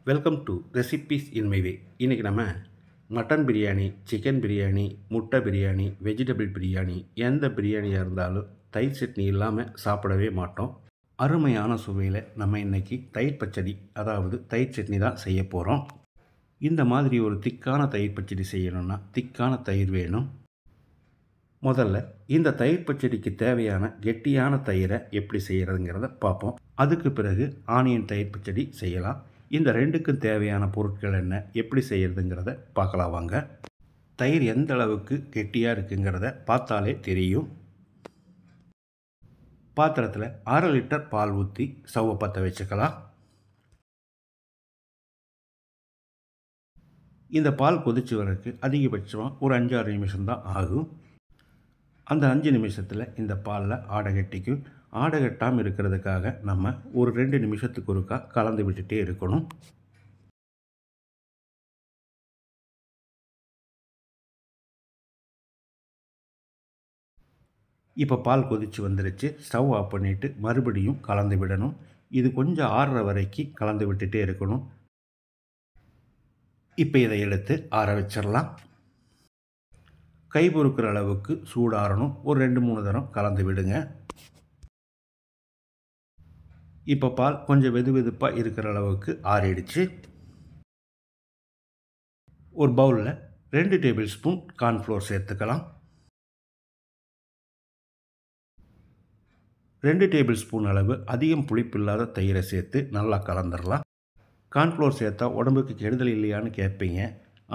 Welcome to recipes in my way. இன்றைக்கி நம்ம mutton biryani, chicken biryani, முட்டை பிரியாணி, வெஜிடபிள் பிரியாணி, எந்த பிரியாணியாக இருந்தாலும் தயிர் சட்னி இல்லாமல் சாப்பிடவே மாட்டோம். அருமையான சுவையில் நம்ம இன்றைக்கி தயிர் பச்சடி, அதாவது தயிர் சட்னி தான் செய்ய போகிறோம். இந்த மாதிரி ஒரு திக்கான தயிர் பச்சடி செய்யணும்னா திக்கான தயிர் வேணும். முதல்ல இந்த தயிர் பச்சடிக்கு தேவையான கெட்டியான தயிரை எப்படி செய்கிறதுங்கிறத பார்ப்போம். அதுக்கு பிறகு ஆனியன் தயிர் பச்சடி செய்யலாம். இந்த ரெண்டுக்கும் தேவையான பொருட்கள் என்ன, எப்படி செய்கிறதுங்கிறத பார்க்கலாம் வாங்க. தயிர் எந்த அளவுக்கு கெட்டியாக இருக்குங்கிறத பார்த்தாலே தெரியும். பாத்திரத்தில் 1/2 லிட்டர் பால் ஊற்றி ஸ்டவ்வை பற்ற வச்சுக்கலாம். இந்த பால் கொதிச்சு வரக்கு அதிகபட்சமாக ஒரு 5-6 நிமிஷம்தான் ஆகும். அந்த 5 நிமிஷத்தில் இந்த பாலில் ஆடை கட்டிக்கும். ஆடை கட்டாமல் இருக்கிறதுக்காக நம்ம ஒரு 2 நிமிஷத்துக்கு ஒருக்கா கலந்து விட்டுட்டே இருக்கணும். இப்போ பால் கொதித்து வந்துருச்சு. ஸ்டவ் ஆஃப் பண்ணிவிட்டு மறுபடியும் கலந்து விடணும். இது கொஞ்சம் ஆறுற வரைக்கும் கலந்து விட்டுட்டே இருக்கணும். இப்போ இதை எடுத்து ஆற வச்சிடலாம். கை பொறுக்கிற அளவுக்கு சூடாறணும். ஒரு 2-3 தரம் கலந்து விடுங்க. இப்போ பால் கொஞ்சம் வெதுவெதுப்பாக இருக்கிற அளவுக்கு ஆறிடுச்சு. ஒரு பவுலில் 2 டேபிள் ஸ்பூன் கார்ன்ஃப்ளோர் சேர்த்துக்கலாம். 2 டேபிள் ஸ்பூன் அளவு அதிகம் புளிப்பில்லாத தயிரை சேர்த்து நல்லா கலந்துடலாம். கார்ன்ஃப்ளோர் சேர்த்தா உடம்புக்கு கெடுதல் இல்லையான்னு கேட்பீங்க.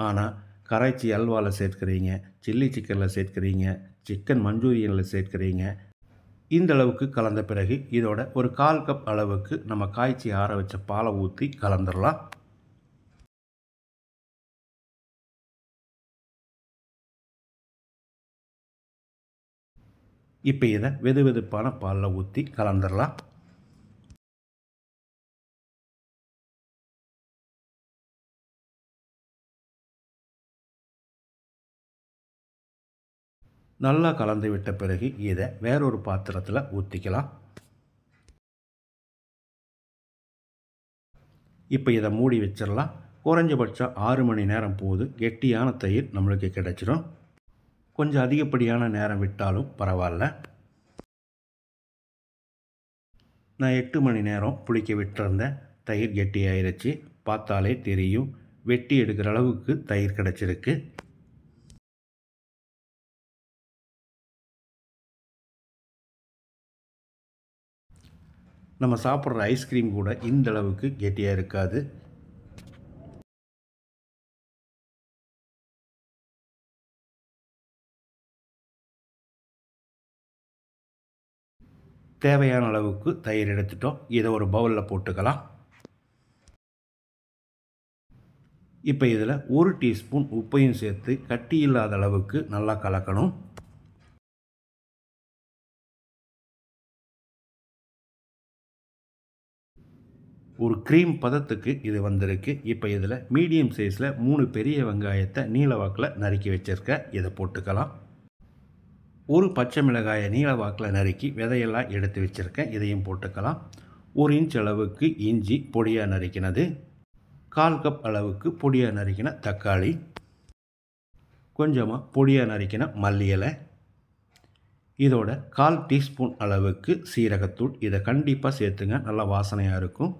ஆனால் கராச்சி அல்வாவில் சேர்க்குறீங்க, சில்லி சிக்கனில் சேர்க்குறீங்க, சிக்கன் மஞ்சூரியனில் சேர்க்குறீங்க. இந்த அளவுக்கு கலந்த பிறகு இதோட ஒரு 1/4 கப் அளவுக்கு நம்ம காய்ச்சி ஆற வச்ச பாலை ஊற்றி கலந்துடலாம். இப்போ இதை வெதுவெதுப்பான பாலில் ஊற்றி கலந்துடலாம். நல்லா கலந்து விட்ட பிறகு இதை வேறொரு பாத்திரத்தில் ஊற்றிக்கலாம். இப்போ இதை மூடி வச்சிடலாம். குறைஞ்சபட்சம் 6 மணி நேரம் போது கெட்டியான தயிர் நம்மளுக்கு கிடைச்சிடும். கொஞ்சம் அதிகப்படியான நேரம் விட்டாலும் பரவாயில்ல. நான் 8 மணி நேரம் புளிக்க விட்டுருந்தேன். தயிர் கெட்டியாயிருச்சு. பார்த்தாலே தெரியும். வெட்டி எடுக்கிற அளவுக்கு தயிர் கிடச்சிருக்கு. நம்ம சாப்பிட்ற ஐஸ்கிரீம் கூட இந்த அளவுக்கு கெட்டியாக இருக்காது. தேவையான அளவுக்கு தயிர் எடுத்துட்டோம். இதை ஒரு பவுலில் போட்டுக்கலாம். இப்போ இதில் 1 டீஸ்பூன் உப்பையும் சேர்த்து கட்டி இல்லாத அளவுக்கு நல்லா கலக்கணும். ஒரு க்ரீம் பதத்துக்கு இது வந்திருக்கு. இப்போ இதில் மீடியம் சைஸில் 3 பெரிய வெங்காயத்தை நீல வாக்கில் நறுக்கி வச்சுருக்கேன். இதை போட்டுக்கலாம். ஒரு பச்சை மிளகாயை நீல வாக்கில் நறுக்கி விதையெல்லாம் எடுத்து வச்சுருக்கேன். இதையும் போட்டுக்கலாம். 1 இன்ச் அளவுக்கு இஞ்சி பொடியாக நறுக்கினது, 1/4 கப் அளவுக்கு பொடியாக நறுக்கின தக்காளி, கொஞ்சமாக பொடியாக நறுக்கின மல்லி இலை, இதோட 1/4 டீஸ்பூன் அளவுக்கு சீரகத்தூள். இதை கண்டிப்பாக சேர்த்துங்க, நல்லா வாசனையாக இருக்கும்.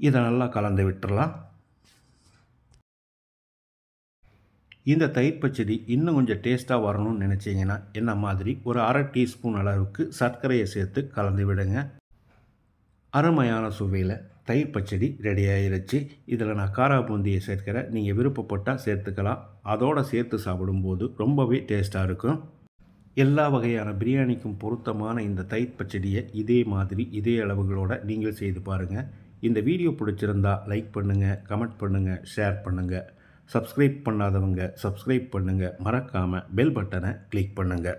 இதை நல்லா கலந்து விட்டுறலாம். இந்த தயிர் பச்சடி இன்னும் கொஞ்சம் டேஸ்ட்டாக வரணும்னு நினச்சிங்கன்னா என்ன மாதிரி ஒரு 1/2 டீஸ்பூன் அளவுக்கு சர்க்கரையை சேர்த்து கலந்து விடுங்க. அருமையான சுவையில் தயிர் பச்சடி ரெடி ஆகிருச்சு. இதில் நான் காரா பூந்தியை சேர்க்கிறேன். நீங்கள் விருப்பப்பட்டால் சேர்த்துக்கலாம். அதோடு சேர்த்து சாப்பிடும்போது ரொம்பவே டேஸ்ட்டாக இருக்கும். எல்லா வகையான பிரியாணிக்கும் பொருத்தமான இந்த தயிர் பச்சடியை இதே மாதிரி இதே அளவுகளோடு நீங்கள் செய்து பாருங்கள். இந்த வீடியோ பிடிச்சிருந்தா லைக் பண்ணுங்கள், கமெண்ட் பண்ணுங்கள், ஷேர் பண்ணுங்கள். சப்ஸ்கிரைப் பண்ணாதவங்க சப்ஸ்கிரைப் பண்ணுங்கள். மறக்காமல் பெல் பட்டனை கிளிக் பண்ணுங்கள்.